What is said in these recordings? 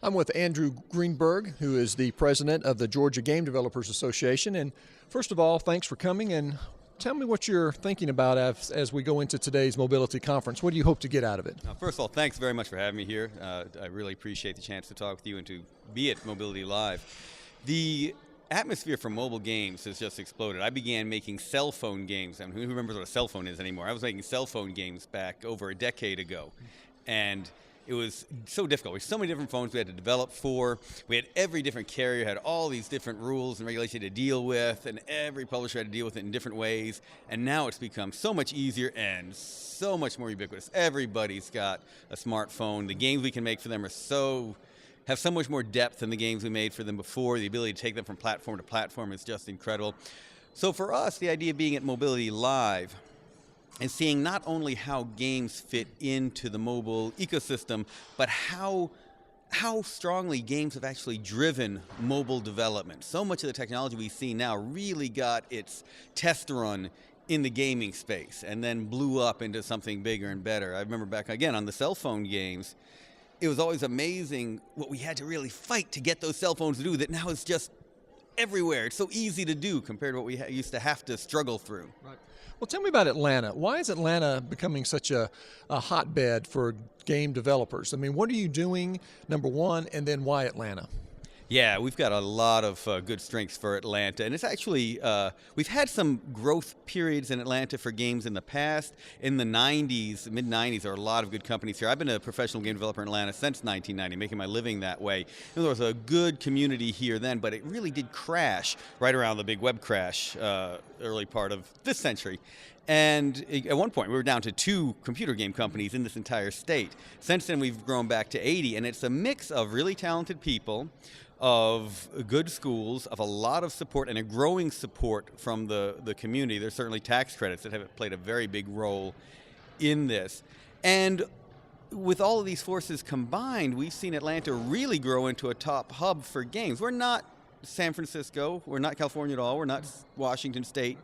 I'm with Andrew Greenburg, who is the president of the Georgia Game Developers Association. And first of all, thanks for coming, and tell me what you're thinking about as we go into today's mobility conference. What do you hope to get out of it? First of all, thanks very much for having me here. I really appreciate the chance to talk with you and to be at Mobility Live. The atmosphere for mobile games has just exploded. I began making cell phone games. I mean, who remembers what a cell phone is anymore? I was making cell phone games back over a decade ago. And it was so difficult. We had so many different phones we had to develop for. We had every different carrier, had all these different rules and regulations to deal with, and every publisher had to deal with it in different ways. And now it's become so much easier and so much more ubiquitous. Everybody's got a smartphone. The games we can make for them have so much more depth than the games we made for them before. The ability to take them from platform to platform is just incredible. So for us, the idea of being at Mobility Live and seeing not only how games fit into the mobile ecosystem, but how strongly games have actually driven mobile development. So much of the technology we see now really got its test run in the gaming space and then blew up into something bigger and better. I remember back again on the cell phone games, it was always amazing what we had to really fight to get those cell phones to do that now is just everywhere. It's so easy to do compared to what we used to have to struggle through. Right. Well, tell me about Atlanta. Why is Atlanta becoming such a hotbed for game developers? I mean, what are you doing, number one, and then why Atlanta? Yeah, we've got a lot of good strengths for Atlanta, and it's actually, we've had some growth periods in Atlanta for games in the past. In the 90s, mid-90s, there were a lot of good companies here. I've been a professional game developer in Atlanta since 1990, making my living that way. And there was a good community here then, but it really did crash right around the big web crash, early part of this century. And at one point, we were down to 2 computer game companies in this entire state. Since then, we've grown back to 80, and it's a mix of really talented people, of good schools, of a lot of support, and a growing support from the community. There's certainly tax credits that have played a very big role in this. And with all of these forces combined, we've seen Atlanta really grow into a top hub for games. We're not San Francisco, we're not California at all, we're not Washington State,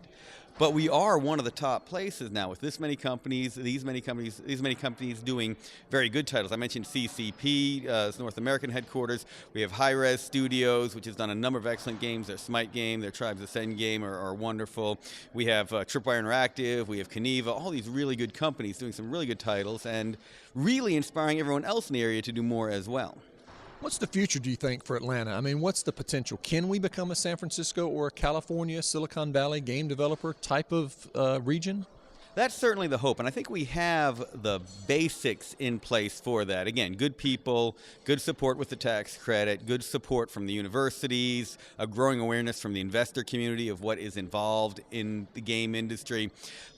but we are one of the top places now with this many companies, these many companies doing very good titles. I mentioned CCP, it's North American headquarters. We have High Res Studios, which has done a number of excellent games. Their Smite game, their Tribes Ascend game are wonderful. We have Tripwire Interactive, we have Caneva, all these really good companies doing some really good titles and really inspiring everyone else in the area to do more as well. What's the future, do you think, for Atlanta? I mean, what's the potential? Can we become a San Francisco or a California, Silicon Valley game developer type of region? That's certainly the hope, and I think we have the basics in place for that. Again, good people, good support with the tax credit, good support from the universities, a growing awareness from the investor community of what is involved in the game industry.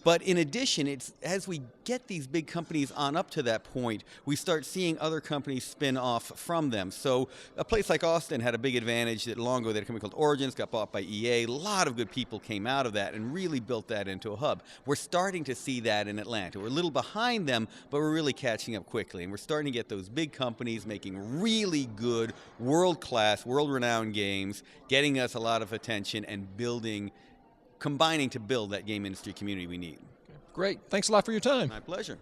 But in addition, it's as we get these big companies on up to that point, we start seeing other companies spin off from them. So a place like Austin had a big advantage that long ago they had a company called Origins, got bought by EA. A lot of good people came out of that and really built that into a hub. We're starting to see that in Atlanta. We're a little behind them, but we're really catching up quickly. And we're starting to get those big companies making really good, world-class, world-renowned games, getting us a lot of attention and combining to build that game industry community we need. Great. Thanks a lot for your time. My pleasure.